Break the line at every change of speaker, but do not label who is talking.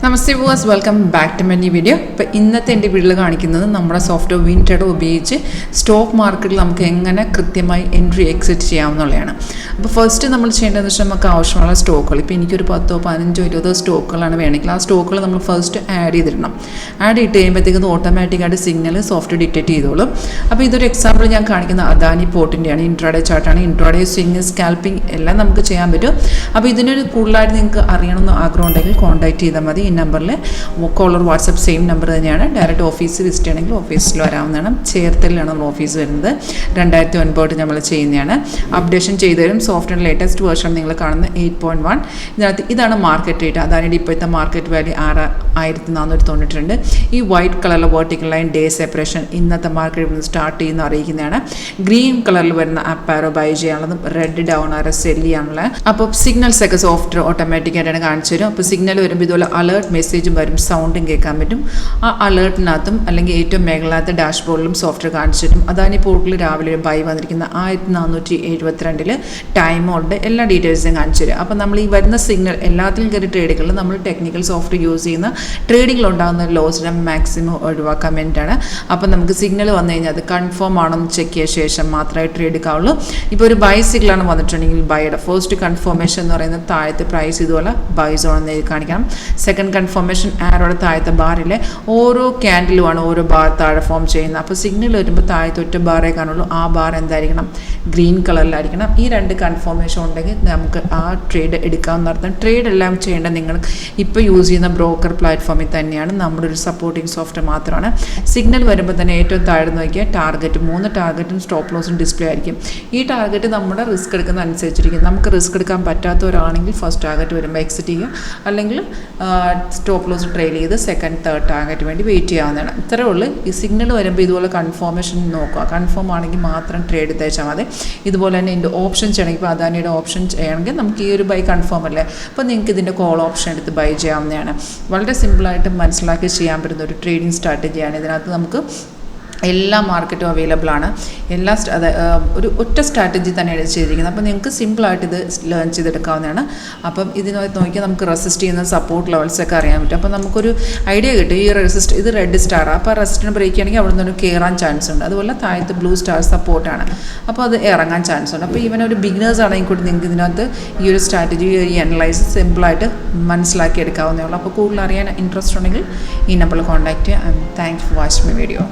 Namaste viewers, welcome back to my new video. ഇപ്പോൾ ഇന്നത്തെ എൻ്റെ വീഡിയോയിൽ കാണിക്കുന്നത് നമ്മുടെ സോഫ്റ്റ്വെയർ വിൻറ്റഡ് ഉപയോഗിച്ച് സ്റ്റോക്ക് മാർക്കറ്റിൽ നമുക്ക് എങ്ങനെ കൃത്യമായി എൻട്രി എക്സിറ്റ് ചെയ്യാമെന്നുള്ളതാണ്. അപ്പോൾ ഫസ്റ്റ് നമ്മൾ ചെയ്യേണ്ടതെന്ന് വെച്ചാൽ നമുക്ക് ആവശ്യമുള്ള സ്റ്റോക്കുകൾ, ഇപ്പോൾ എനിക്കൊരു 10, 15, 20 സ്റ്റോക്കുകളാണ് വേണമെങ്കിൽ ആ സ്റ്റോക്കുകൾ നമ്മൾ ഫസ്റ്റ് ആഡ് ചെയ്തിടണം. ആഡ് ചെയ്ത് കഴിയുമ്പോഴത്തേക്കും ഓട്ടോമാറ്റിക്കായിട്ട് സിഗ്നൽ സോഫ്റ്റ്വെയർ ഡിറ്റക്ട് ചെയ്തോളും. അപ്പോൾ ഇതൊരു എക്സാമ്പിൾ ഞാൻ കാണിക്കുന്ന അദാനി പോർട്ടിൻ്റെയാണ്. ഇൻട്രാഡേ ചാർട്ടാണ്. ഇൻട്രാഡേ സ്വിങ്, സ്കാൽപ്പിംഗ് എല്ലാം നമുക്ക് ചെയ്യാൻ പറ്റും. അപ്പോൾ ഇതിനൊരു കൂടുതലായിട്ട് നിങ്ങൾക്ക് അറിയണമെന്ന് ആഗ്രഹം ഉണ്ടെങ്കിൽ കോൺടാക്ട് ചെയ്താൽ മതി. നമ്പറിൽ കോളർ വാട്സപ്പ് സെയിം നമ്പർ തന്നെയാണ്. ഡയറക്റ്റ് ഓഫീസിൽ വിസിറ്റ് ചെയ്യണമെങ്കിൽ ഓഫീസിൽ വരാവുന്നതാണ്. ചേർത്തലിലാണ് നമ്മൾ ഓഫീസ് വരുന്നത്. 2009 നമ്മൾ ചെയ്യുന്നതാണ്. അപ്ഡേഷൻ ചെയ്തു തരും. സോഫ്റ്റ്വെയർ ലേറ്റസ്റ്റ് വേർഷൻ നിങ്ങൾ കാണുന്ന 8.1. ഇതിനകത്ത് ഇതാണ് മാർക്കറ്റ് റേറ്റ്. അതായത് ഇപ്പോഴത്തെ മാർക്കറ്റ് വാല്യൂ 6,492. ഈ വൈറ്റ് കളറിലെ വെർട്ടിക്കൽ ലൈൻ ഡേ സെപ്പറേഷൻ ഇന്നത്തെ മാർക്കറ്റ് സ്റ്റാർട്ട് ചെയ്യുന്ന അറിയിക്കുന്നതാണ്. ഗ്രീൻ കളറിൽ വരുന്ന അപ്പ് ആരോ ബൈ ചെയ്യാനുള്ളതും റെഡ് ഡൗൺ ആരോ സെല് ചെയ്യാനുള്ള. അപ്പോൾ സിഗ്നൽസ് ഒക്കെ സോഫ്റ്റ്വെയർ ഓട്ടോമാറ്റിക്കായിട്ടാണ് കാണിച്ചു തരും. അപ്പോൾ സിഗ്നൽ വരുമ്പോൾ ഇതുപോലെ അലേർട്ട് മെസ്സേജും വരും, സൗണ്ടും കേൾക്കാൻ പറ്റും. ആ അലേർട്ടിനകത്തും അല്ലെങ്കിൽ ഏറ്റവും മേഖലത്തെ ഡാഷ്ബോർഡിലും സോഫ്റ്റ്വെയർ കാണിച്ചു തരും. അദാനി പോർട്ടിൽ രാവിലെ ഒരു ബൈ വന്നിരിക്കുന്ന 1472 ടൈമുണ്ട്. എല്ലാ ഡീറ്റെയിൽസും കാണിച്ചു തരും. അപ്പോൾ നമ്മൾ ഈ വരുന്ന സിഗ്നൽ എല്ലാത്തിലും കയറി ട്രേഡുകളിൽ നമ്മൾ ടെക്നിക്കൽ സോഫ്റ്റ്വെയർ യൂസ് ചെയ്യുന്ന ട്രേഡിങ്ങിലുണ്ടാകുന്ന ലോസിനെ മാക്സിമം ഒഴിവാക്കാൻ വേണ്ടിയിട്ടാണ്. അപ്പോൾ നമുക്ക് സിഗ്നൽ വന്നു കഴിഞ്ഞാൽ അത് കൺഫേം ആണെന്ന് ചെക്ക് ചെയ്ത ശേഷം മാത്രമേ ട്രേഡ് എടുക്കാവുള്ളൂ. ഇപ്പോൾ ഒരു ബൈ സിഗ്നലാണ് വന്നിട്ടുണ്ടെങ്കിൽ ബൈയുടെ ഫസ്റ്റ് കൺഫർമേഷൻ എന്ന് പറയുന്നത് താഴത്തെ പ്രൈസ് ഇതുപോലെ ബൈ സോൺ എന്ന് കാണിക്കണം. സെക്കൻഡ് കൺഫർമേഷൻ ആരോടെ താഴത്തെ ബാറിലെ ഓരോ ക്യാൻഡിലുമാണ് ഓരോ ബാർ താഴെ ഫോം ചെയ്യുന്നത്. അപ്പോൾ സിഗ്നൽ വരുമ്പോൾ താഴത്തെ ഒറ്റ ബാറേ കാണുള്ളൂ. ആ ബാർ എന്തായിരിക്കണം? ഗ്രീൻ കളറിലായിരിക്കണം. ഈ രണ്ട് കൺഫർമേഷൻ ഉണ്ടെങ്കിൽ നമുക്ക് ആ ട്രേഡ് എടുക്കാമെന്ന് അർത്ഥം. ട്രേഡ് എല്ലാം ചെയ്യേണ്ടത് നിങ്ങൾ ഇപ്പോൾ യൂസ് ചെയ്യുന്ന ബ്രോക്കർ പ്ലാറ്റ്ഫോമിൽ തന്നെയാണ്. നമ്മുടെ ഒരു സപ്പോർട്ടിംഗ് സോഫ്റ്റ്വെയർ മാത്രമാണ്. സിഗ്നൽ വരുമ്പോൾ തന്നെ ഏറ്റവും താഴെ നോക്കിയാൽ ടാർഗറ്റ് 3 ടാർഗറ്റും സ്റ്റോപ്പ് ലോസും ഡിസ്പ്ലേ ആയിരിക്കും. ഈ ടാർഗറ്റ് നമ്മുടെ റിസ്ക് എടുക്കുന്ന അനുസരിച്ചിരിക്കും. നമുക്ക് റിസ്ക് എടുക്കാൻ പറ്റാത്തവരാണെങ്കിൽ ഫസ്റ്റ് ടാർഗറ്റ് വരുമ്പോൾ എക്സിറ്റ് ചെയ്യുക, അല്ലെങ്കിൽ സ്റ്റോപ്പ് ലോസ് ട്രെയിൽ ചെയ്ത് സെക്കൻഡ്, തേർഡ് ടാർഗറ്റ് വേണ്ടി വെയിറ്റ് ചെയ്യാവുന്നതാണ്. ഇത്രയേ ഉള്ളൂ. ഈ സിഗ്നൽ വരുമ്പോൾ ഇതുപോലെ കൺഫർമേഷൻ നോക്കുക. കൺഫേം ആണെങ്കിൽ മാത്രം ട്രേഡ് തേച്ചാൽ മതി. ഇതുപോലെ തന്നെ ഇതിൻ്റെ ഓപ്ഷൻ ചെയ്യണമെങ്കിൽ ഇപ്പോൾ അദാനിയുടെ ഓപ്ഷൻ ചെയ്യണമെങ്കിൽ നമുക്ക് ഈ ഒരു ബൈ കൺഫേം അല്ലേ, അപ്പോൾ നിങ്ങൾക്ക് ഇതിൻ്റെ കോൾ ഓപ്ഷൻ എടുത്ത് ബൈ ചെയ്യാവുന്നതാണ്. വളരെ സിമ്പിളായിട്ട് മനസ്സിലാക്കി ചെയ്യാൻ പറ്റുന്ന ഒരു ട്രേഡിംഗ് സ്ട്രാറ്റജിയാണ്. ഇതിനകത്ത് നമുക്ക് എല്ലാ മാർക്കറ്റും അവൈലബിൾ ആണ്. ഒരു ഒറ്റ സ്ട്രാറ്റജി തന്നെയാണ് ചെയ്തിരിക്കുന്നത്. അപ്പോൾ നിങ്ങൾക്ക് സിമ്പിളായിട്ട് ഇത് ലേൺ ചെയ്തെടുക്കാവുന്നതാണ്. അപ്പം ഇതിനകത്ത് നോക്കിയാൽ നമുക്ക് റെസിസ്റ്റ് ചെയ്യുന്ന സപ്പോർട്ട് ലെവൽസൊക്കെ അറിയാൻ പറ്റും. അപ്പോൾ നമുക്കൊരു ഐഡിയ കിട്ടും. ഈ ഇത് റെഡ് സ്റ്റാർ, അപ്പോൾ റെസിസ്റ്റിന് ബ്രേക്ക് ചെയ്യണമെങ്കിൽ അവിടെ നിന്ന് കയറാൻ ചാൻസ് ഉണ്ട്. അതുപോലെ താഴത്ത് ബ്ലൂ സ്റ്റാർ സപ്പോർട്ടാണ്, അപ്പോൾ അത് ഇറങ്ങാൻ ചാൻസ് ഉണ്ട്. അപ്പോൾ ഈവൻ ഒരു ബിഗിനേഴ്സ് ആണെങ്കിൽ കൂടി നിങ്ങൾക്ക് ഇതിനകത്ത് ഈ ഒരു സ്ട്രാറ്റജി, ഈ അനലൈസ് സിമ്പിളായിട്ട് മനസ്സിലാക്കി എടുക്കാവുന്നേ ഉള്ളൂ. അപ്പോൾ കൂടുതൽ അറിയാൻ ഇൻട്രസ്റ്റ് ഉണ്ടെങ്കിൽ ഈ നമ്പറിൽ കോൺടാക്ട് ചെയ്യുക. Thank you for watching my video.